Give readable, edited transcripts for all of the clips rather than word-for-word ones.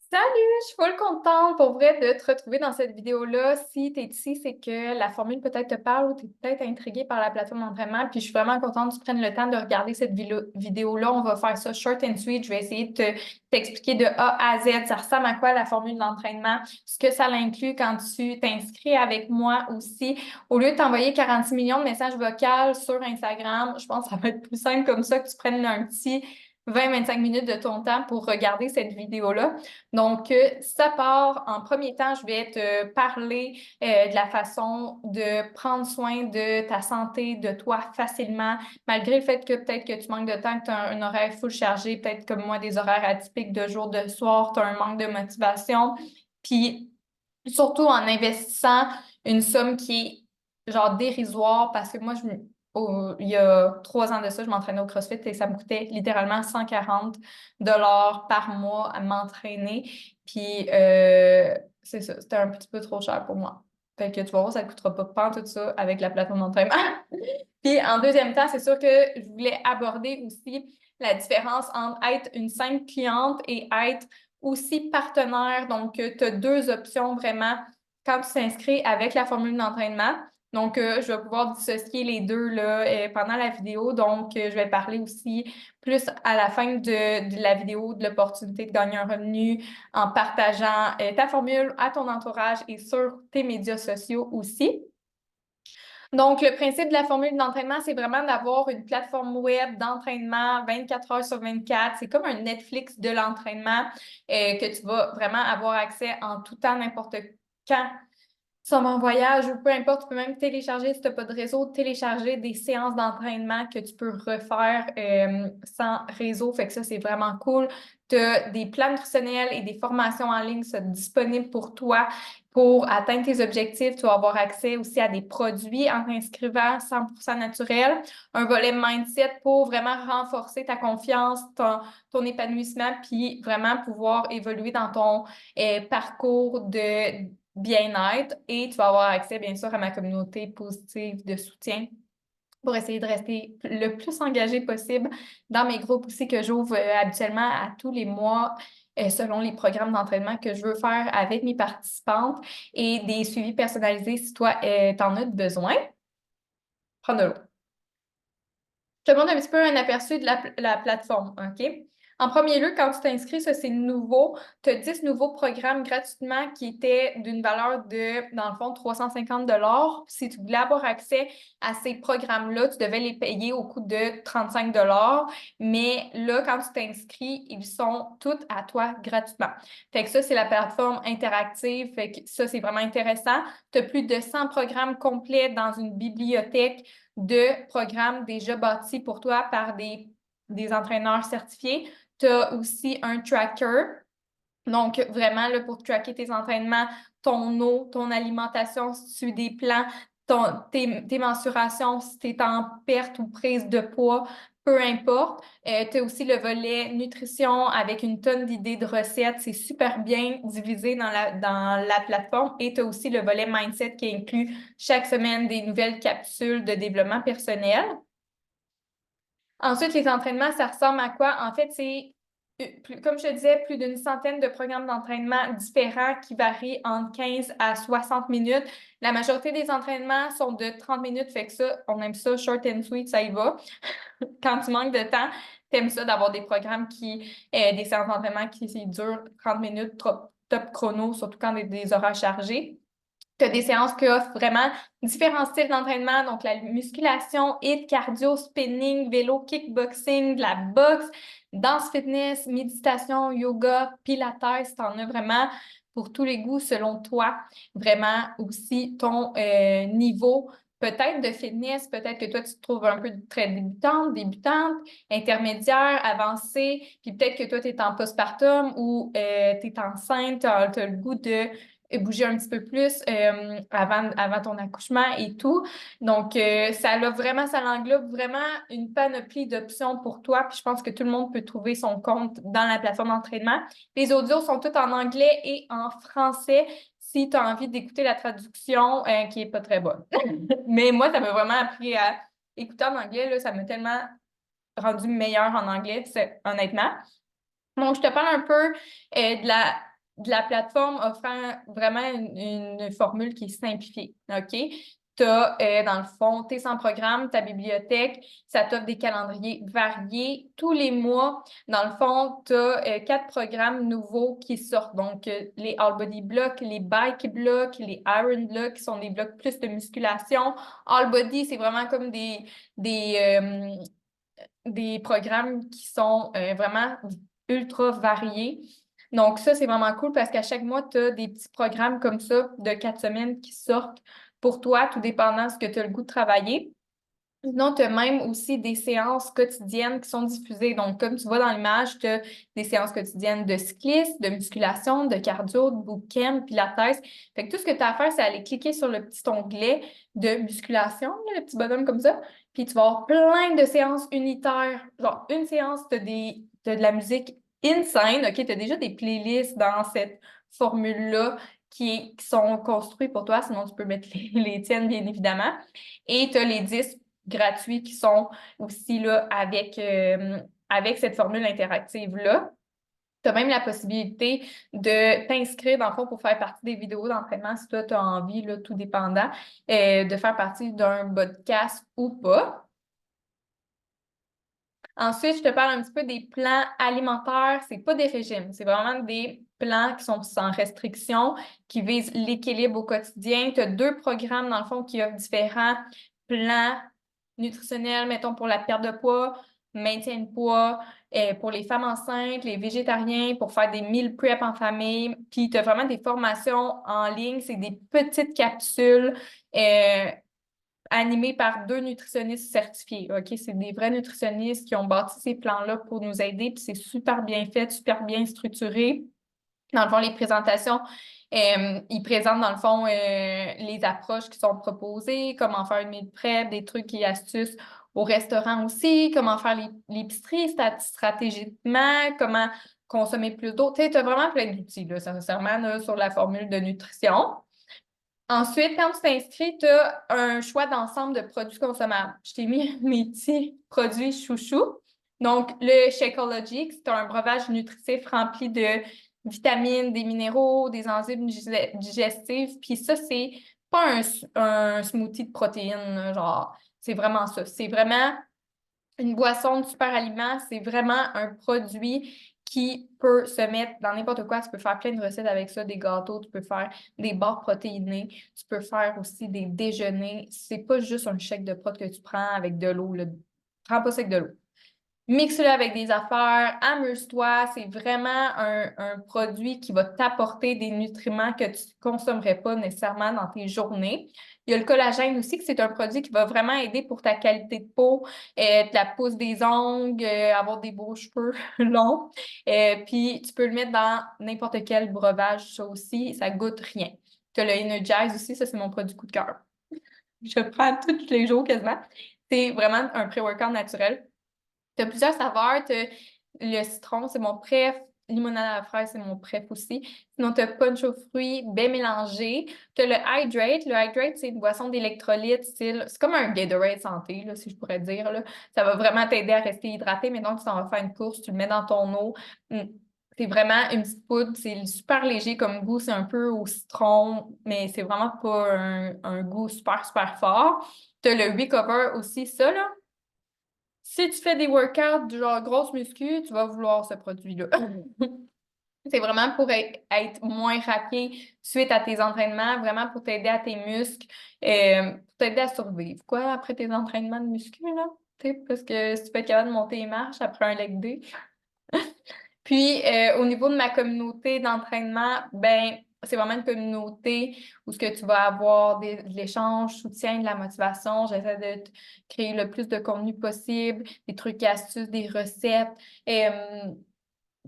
Salut, je suis full contente pour vrai de te retrouver dans cette vidéo-là. Si tu es ici, c'est que la formule peut-être te parle ou tu es peut-être intrigué par la plateforme d'entraînement. Puis je suis vraiment contente que tu prennes le temps de regarder cette vidéo-là. On va faire ça short and sweet. Je vais essayer de t'expliquer de A à Z. Ça ressemble à quoi la formule d'entraînement, ce que ça l'inclut quand tu t'inscris avec moi aussi. Au lieu de t'envoyer 46 millions de messages vocaux sur Instagram, je pense que ça va être plus simple comme ça que tu prennes un petit 20-25 minutes de ton temps pour regarder cette vidéo-là. Donc, ça part. En premier temps, je vais te parler de la façon de prendre soin de ta santé, de toi facilement, malgré le fait que peut-être que tu manques de temps, que tu as un horaire full chargé, peut-être comme moi, des horaires atypiques de jour, de soir, tu as un manque de motivation. Puis, surtout en investissant une somme qui est genre dérisoire, parce que moi, il y a 3 ans de ça, je m'entraînais au CrossFit et ça me coûtait littéralement 140 $ par mois à m'entraîner. Puis, c'est ça, c'était un petit peu trop cher pour moi. Fait que tu vas voir, ça ne coûtera pas tout ça avec la plateforme d'entraînement. Puis, en deuxième temps, c'est sûr que je voulais aborder aussi la différence entre être une simple cliente et être aussi partenaire. Donc, tu as deux options vraiment quand tu t'inscris avec la formule d'entraînement. Donc, je vais pouvoir dissocier les deux là, pendant la vidéo. Donc, je vais parler aussi plus à la fin de la vidéo de l'opportunité de gagner un revenu en partageant ta formule à ton entourage et sur tes médias sociaux aussi. Donc, le principe de la formule d'entraînement, c'est vraiment d'avoir une plateforme web d'entraînement 24 heures sur 24. C'est comme un Netflix de l'entraînement que tu vas vraiment avoir accès en tout temps, n'importe quand. Sur mon voyage ou peu importe, tu peux même télécharger, si tu n'as pas de réseau, télécharger des séances d'entraînement que tu peux refaire sans réseau. Fait que ça, c'est vraiment cool. Tu as des plans nutritionnels et des formations en ligne sont disponibles pour toi pour atteindre tes objectifs. Tu vas avoir accès aussi à des produits en t'inscrivant 100% naturel. Un volet mindset pour vraiment renforcer ta confiance, ton épanouissement, puis vraiment pouvoir évoluer dans ton parcours de bien-être et tu vas avoir accès, bien sûr, à ma communauté positive de soutien pour essayer de rester le plus engagé possible dans mes groupes aussi que j'ouvre habituellement à tous les mois selon les programmes d'entraînement que je veux faire avec mes participantes et des suivis personnalisés si toi, t'en as besoin. Prends de l'eau. Je te montre un petit peu un aperçu de la plateforme, OK? En premier lieu, quand tu t'inscris, ça c'est nouveau. Tu as 10 nouveaux programmes gratuitement qui étaient d'une valeur de, dans le fond, 350 $. Si tu voulais avoir accès à ces programmes-là, tu devais les payer au coût de 35 $. Mais là, quand tu t'inscris, ils sont tous à toi gratuitement. Fait que ça, c'est la plateforme interactive. Fait que ça, c'est vraiment intéressant. Tu as plus de 100 programmes complets dans une bibliothèque de programmes déjà bâtis pour toi par des entraîneurs certifiés. Tu as aussi un tracker. Donc, vraiment, là, pour tracker tes entraînements, ton eau, ton alimentation, si tu suis des plans, tes mensurations, si tu es en perte ou prise de poids, peu importe. Tu as aussi le volet nutrition avec une tonne d'idées de recettes. C'est super bien divisé dans la plateforme. Et tu as aussi le volet mindset qui inclut chaque semaine des nouvelles capsules de développement personnel. Ensuite, les entraînements, ça ressemble à quoi? En fait, c'est, comme je te disais, plus d'une centaine de programmes d'entraînement différents qui varient entre 15 à 60 minutes. La majorité des entraînements sont de 30 minutes, fait que ça, on aime ça, short and sweet, ça y va. Quand tu manques de temps, t'aimes ça d'avoir des programmes des séances d'entraînement qui durent 30 minutes, top chrono, surtout quand des horaires chargés. Tu as des séances qui offrent vraiment différents styles d'entraînement, donc la musculation, HIIT, cardio, spinning, vélo, kickboxing, de la boxe, danse fitness, méditation, yoga, pilates, tu en as vraiment pour tous les goûts selon toi, vraiment aussi ton niveau peut-être de fitness, peut-être que toi tu te trouves un peu très débutante, intermédiaire, avancée, puis peut-être que toi tu es en postpartum ou tu es enceinte, tu as le goût de bouger un petit peu plus avant ton accouchement et tout. Donc, ça englobe vraiment une panoplie d'options pour toi. Puis je pense que tout le monde peut trouver son compte dans la plateforme d'entraînement. Les audios sont tous en anglais et en français si tu as envie d'écouter la traduction qui est pas très bonne. Mais moi, ça m'a vraiment appris à écouter en anglais. Là, ça m'a tellement rendu meilleure en anglais, honnêtement. Donc, je te parle un peu de de la plateforme offrant vraiment une formule qui est simplifiée, OK? Tu as, dans le fond, tes 100 programmes, ta bibliothèque, ça t'offre des calendriers variés. Tous les mois, dans le fond, tu as 4 programmes nouveaux qui sortent. Donc, les All Body Blocks, les Bike Blocks, les Iron Blocks, qui sont des blocs plus de musculation. All Body, c'est vraiment comme des programmes qui sont vraiment ultra variés. Donc, ça, c'est vraiment cool parce qu'à chaque mois, tu as des petits programmes comme ça de 4 semaines qui sortent pour toi, tout dépendant de ce que tu as le goût de travailler. Sinon, tu as même aussi des séances quotidiennes qui sont diffusées. Donc, comme tu vois dans l'image, tu as des séances quotidiennes de cyclisme, de musculation, de cardio, de bootcamp, pilates. Fait que tout ce que tu as à faire, c'est aller cliquer sur le petit onglet de musculation, là, le petit bonhomme comme ça. Puis tu vas avoir plein de séances unitaires. Genre, une séance, t'as de la musique insane. OK, tu as déjà des playlists dans cette formule-là qui sont construites pour toi. Sinon, tu peux mettre les tiennes, bien évidemment. Et tu as les 10 gratuits qui sont aussi là avec cette formule interactive-là. Tu as même la possibilité de t'inscrire, dans le fond, pour faire partie des vidéos d'entraînement si toi, tu as envie, là, tout dépendant, de faire partie d'un podcast ou pas. Ensuite, je te parle un petit peu des plans alimentaires. C'est pas des régimes, c'est vraiment des plans qui sont sans restriction, qui visent l'équilibre au quotidien. Tu as 2 programmes, dans le fond, qui offrent différents plans nutritionnels, mettons, pour la perte de poids, maintien de poids, pour les femmes enceintes, les végétariens, pour faire des meal prep en famille. Puis, tu as vraiment des formations en ligne. C'est des petites capsules. Animé par 2 nutritionnistes certifiés. OK? C'est des vrais nutritionnistes qui ont bâti ces plans-là pour nous aider, puis c'est super bien fait, super bien structuré. Dans le fond, les présentations, ils présentent dans le fond les approches qui sont proposées, comment faire une meal prep, des trucs et astuces au restaurant aussi, comment faire l'épicerie stratégiquement, comment consommer plus d'eau. Tu sais, tu as vraiment plein d'outils, là, sincèrement, là, sur la formule de nutrition. Ensuite, quand tu t'inscris, tu as un choix d'ensemble de produits consommables. Je t'ai mis mes petits produits chouchous. Donc, le Shakeology, c'est un breuvage nutritif rempli de vitamines, des minéraux, des enzymes digestives. Puis ça, c'est pas un smoothie de protéines, là, genre, c'est vraiment ça. C'est vraiment une boisson de super aliment, c'est vraiment un produit qui peut se mettre dans n'importe quoi. Tu peux faire plein de recettes avec ça, des gâteaux, tu peux faire des barres protéinées, tu peux faire aussi des déjeuners. C'est pas juste un shake de prot que tu prends avec de l'eau, là. Prends pas ça avec de l'eau. Mixe-le avec des affaires, amuse-toi. C'est vraiment un produit qui va t'apporter des nutriments que tu ne consommerais pas nécessairement dans tes journées. Il y a le collagène aussi, que c'est un produit qui va vraiment aider pour ta qualité de peau, la pousse des ongles, avoir des beaux cheveux longs. Puis tu peux le mettre dans n'importe quel breuvage, ça aussi, ça goûte rien. Tu as le Energize aussi, ça c'est mon produit coup de cœur. Je le prends tous les jours quasiment. C'est vraiment un pré-workout naturel. Tu as plusieurs saveurs. Le citron, c'est mon préf. Limonade à la fraise, c'est mon préf aussi. Sinon, tu as punch aux fruits, bien mélangé. Tu as le Hydrate. Le Hydrate, c'est une boisson d'électrolytes style. C'est comme un Gatorade santé, là, si je pourrais dire, là. Ça va vraiment t'aider à rester hydraté. Mais donc, tu t'en vas faire une course, tu le mets dans ton eau. C'est vraiment une petite poudre. C'est super léger comme goût. C'est un peu au citron, mais c'est vraiment pas un goût super, super fort. Tu as le Recover aussi, ça, là. Si tu fais des workouts du genre grosse muscu, tu vas vouloir ce produit-là. C'est vraiment pour être moins raqué suite à tes entraînements, vraiment pour t'aider à tes muscles, pour t'aider à survivre. Quoi, après tes entraînements de muscu, là? Tu sais, parce que si tu peux être capable de monter les marches après un leg day. Puis, au niveau de ma communauté d'entraînement, ben, c'est vraiment une communauté où ce que tu vas avoir de l'échange, soutien, de la motivation. J'essaie de créer le plus de contenu possible, des trucs et astuces, des recettes.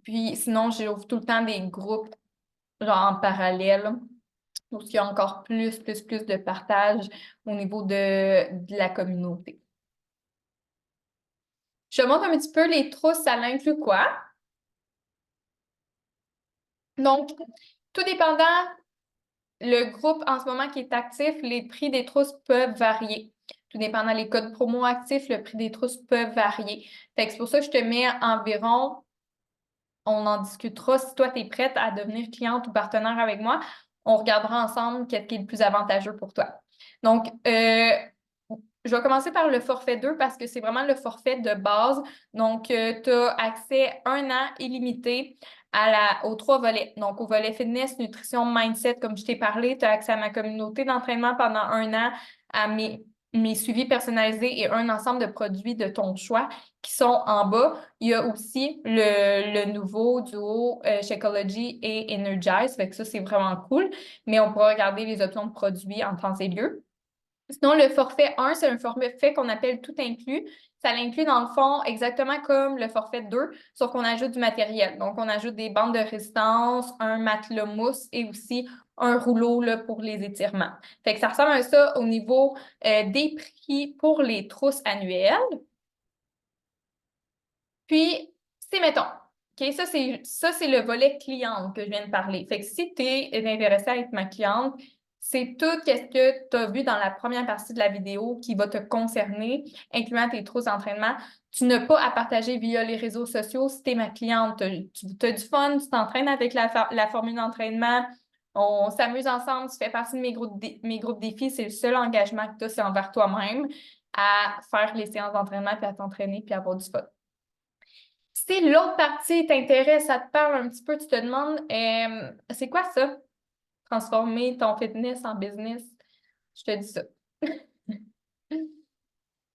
Puis, sinon, j'ouvre tout le temps des groupes, genre en parallèle, où il y a encore plus de partage au niveau de la communauté. Je te montre un petit peu les trousses, ça l'inclut quoi? Donc, tout dépendant le groupe en ce moment qui est actif, les prix des trousses peuvent varier. Tout dépendant des codes promo actifs, le prix des trousses peuvent varier. Fait que c'est pour ça que je te mets environ on en discutera. Si toi, tu es prête à devenir cliente ou partenaire avec moi, on regardera ensemble qu'est-ce qui est le plus avantageux pour toi. Donc, je vais commencer par le forfait 2 parce que c'est vraiment le forfait de base. Donc, tu as accès 1 an illimité aux 3 volets. Donc, au volet fitness, nutrition, mindset, comme je t'ai parlé, tu as accès à ma communauté d'entraînement pendant 1 an, à mes suivis personnalisés et un ensemble de produits de ton choix qui sont en bas. Il y a aussi le nouveau duo Shakeology et Energize. Fait que ça, c'est vraiment cool. Mais on pourra regarder les options de produits en temps et lieu. Sinon, le forfait 1, c'est un forfait qu'on appelle tout inclus. Ça l'inclut dans le fond exactement comme le forfait 2, sauf qu'on ajoute du matériel. Donc, on ajoute des bandes de résistance, un matelas mousse et aussi un rouleau là, pour les étirements. Fait que ça ressemble à ça au niveau des prix pour les trousses annuelles. Puis, c'est mettons, OK, ça, c'est le volet cliente que je viens de parler. Fait que si tu es intéressé à être ma cliente, c'est tout ce que tu as vu dans la première partie de la vidéo qui va te concerner, incluant tes trousses d'entraînement. Tu n'as pas à partager via les réseaux sociaux si tu es ma cliente. Tu as du fun, tu t'entraînes avec la formule d'entraînement, on s'amuse ensemble, tu fais partie de mes groupes défis. C'est le seul engagement que tu as, c'est envers toi-même à faire les séances d'entraînement, puis à t'entraîner, puis à avoir du fun. Si l'autre partie t'intéresse, ça te parle un petit peu, tu te demandes, c'est quoi ça? Transformer ton fitness en business? Je te dis ça.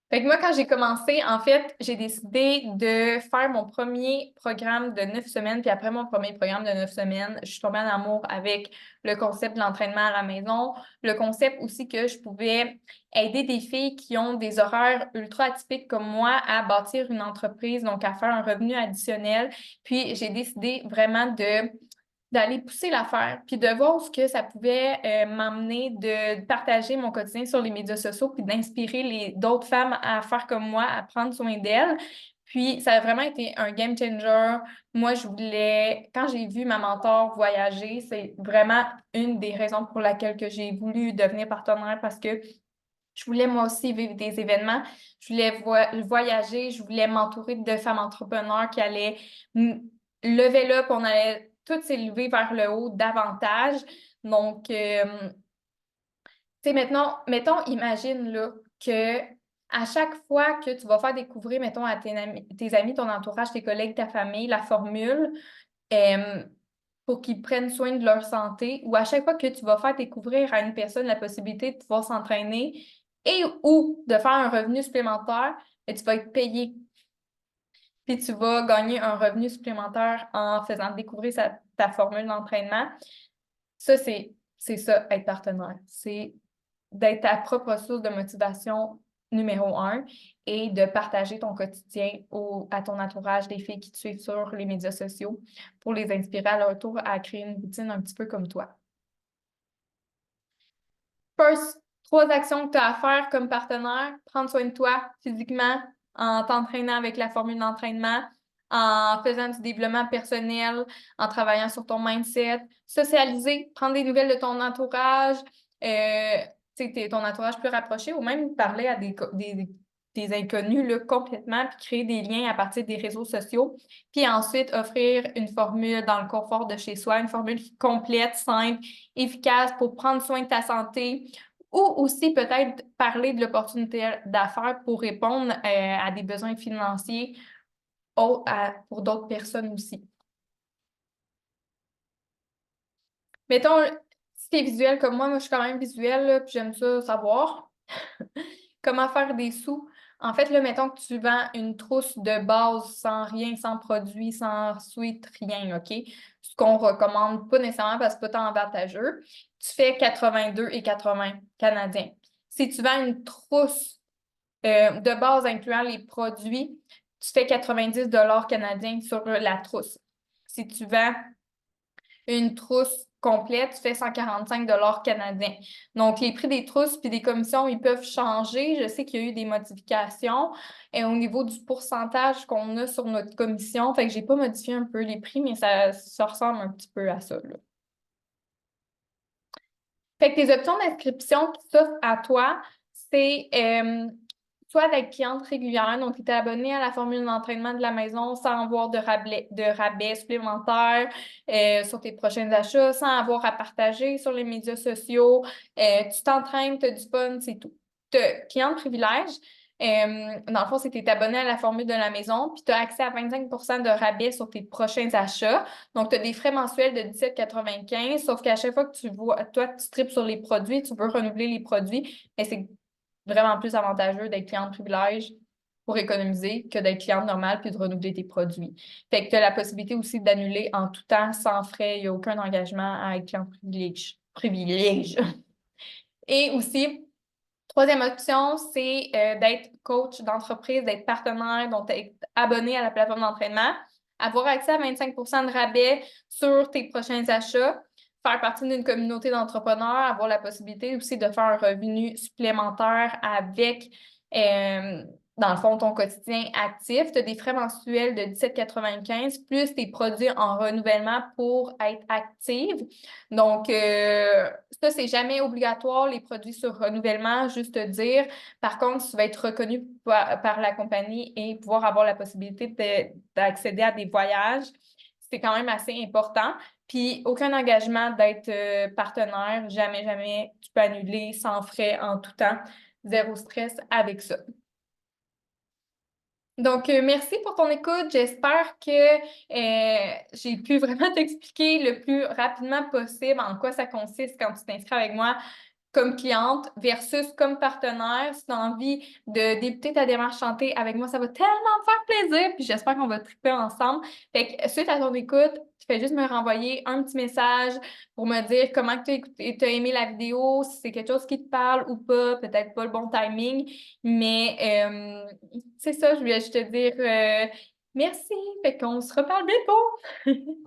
Fait que moi, quand j'ai commencé, en fait, j'ai décidé de faire mon premier programme de 9 semaines. Puis après mon premier programme de 9 semaines, je suis tombée en amour avec le concept de l'entraînement à la maison. Le concept aussi que je pouvais aider des filles qui ont des horaires ultra atypiques comme moi à bâtir une entreprise, donc à faire un revenu additionnel. Puis j'ai décidé vraiment d'aller pousser l'affaire, puis de voir ce que ça pouvait m'amener de partager mon quotidien sur les médias sociaux, puis d'inspirer d'autres femmes à faire comme moi, à prendre soin d'elles. Puis ça a vraiment été un game changer. Moi, quand j'ai vu ma mentor voyager, c'est vraiment une des raisons pour laquelle que j'ai voulu devenir partenaire parce que je voulais moi aussi vivre des événements. Je voulais voyager, je voulais m'entourer de femmes entrepreneurs qui allaient lever up, on allait toutes s'élever vers le haut davantage. Donc, tu sais, maintenant, mettons, imagine là, que à chaque fois que tu vas faire découvrir, mettons, à tes amis, ton entourage, tes collègues, ta famille, la formule, euh, pour qu'ils prennent soin de leur santé, ou à chaque fois que tu vas faire découvrir à une personne la possibilité de pouvoir s'entraîner et ou de faire un revenu supplémentaire, et tu vas être payé. Puis tu vas gagner un revenu supplémentaire en faisant découvrir ta formule d'entraînement. Ça, c'est ça, être partenaire. C'est d'être ta propre source de motivation numéro 1 et de partager ton quotidien à ton entourage, des filles qui te suivent sur les médias sociaux pour les inspirer à leur tour à créer une routine un petit peu comme toi. First, 3 actions que tu as à faire comme partenaire. Prendre soin de toi physiquement en t'entraînant avec la formule d'entraînement, en faisant du développement personnel, en travaillant sur ton mindset, socialiser, prendre des nouvelles de ton entourage, ton entourage plus rapproché ou même parler à des inconnus là, complètement, puis créer des liens à partir des réseaux sociaux. Puis ensuite, offrir une formule dans le confort de chez soi, une formule complète, simple, efficace pour prendre soin de ta santé ou aussi peut-être parler de l'opportunité d'affaires pour répondre à des besoins financiers pour d'autres personnes aussi. Mettons, si tu es visuel comme moi je suis quand même visuelle, là, puis j'aime ça savoir. Comment faire des sous? En fait, là, mettons que tu vends une trousse de base sans rien, sans produit, sans suite, rien, OK? Ce qu'on recommande pas nécessairement parce que c'est pas tant avantageux. Tu fais 82,80 canadiens. Si tu vends une trousse de base incluant les produits, tu fais 90 canadiens sur la trousse. Si tu vends une trousse complète, tu fais 145 canadiens. Donc, les prix des trousses puis des commissions, ils peuvent changer. Je sais qu'il y a eu des modifications au niveau du pourcentage qu'on a sur notre commission. Fait que j'ai pas modifié un peu les prix, mais ça ressemble un petit peu à ça, là. Fait que tes options d'inscription qui s'offrent à toi, c'est soit d'être cliente régulière, donc tu es abonné à la formule d'entraînement de la maison sans avoir de rabais supplémentaires sur tes prochains achats, sans avoir à partager sur les médias sociaux. Tu t'entraînes, tu as du fun, c'est tout. Tu client privilège. Dans le fond, c'est que tu es abonné à la formule de la maison, puis tu as accès à 25 de rabais sur tes prochains achats. Donc, tu as des frais mensuels de 17,95, sauf qu'à chaque fois que tu vois, toi, tu tripes sur les produits, tu veux renouveler les produits, mais c'est vraiment plus avantageux d'être client de privilège pour économiser que d'être client normal puis de renouveler tes produits. Fait que tu as la possibilité aussi d'annuler en tout temps sans frais. Il n'y a aucun engagement à être client de privilège. Et aussi, troisième option, c'est d'être coach d'entreprise, d'être partenaire, donc d'être abonné à la plateforme d'entraînement, avoir accès à 25 de rabais sur tes prochains achats, faire partie d'une communauté d'entrepreneurs, avoir la possibilité aussi de faire un revenu supplémentaire avec, euh, dans le fond, ton quotidien actif. Tu as des frais mensuels de 17,95 plus tes produits en renouvellement pour être active. Donc, ça, c'est jamais obligatoire, les produits sur renouvellement, juste te dire. Par contre, tu vas être reconnu par la compagnie et pouvoir avoir la possibilité d'accéder à des voyages. C'est quand même assez important. Puis, aucun engagement d'être partenaire. Jamais, jamais, tu peux annuler sans frais en tout temps. Zéro stress avec ça. Donc, merci pour ton écoute. J'espère que j'ai pu vraiment t'expliquer le plus rapidement possible en quoi ça consiste quand tu t'inscris avec moi comme cliente versus comme partenaire. Si tu as envie de débuter ta démarche santé avec moi, ça va tellement me faire plaisir. Puis j'espère qu'on va triper ensemble. Fait que suite à ton écoute, tu fais juste me renvoyer un petit message pour me dire comment tu as aimé la vidéo, si c'est quelque chose qui te parle ou pas, peut-être pas le bon timing. Mais c'est ça, je voulais juste te dire merci. Fait qu'on se reparle bientôt.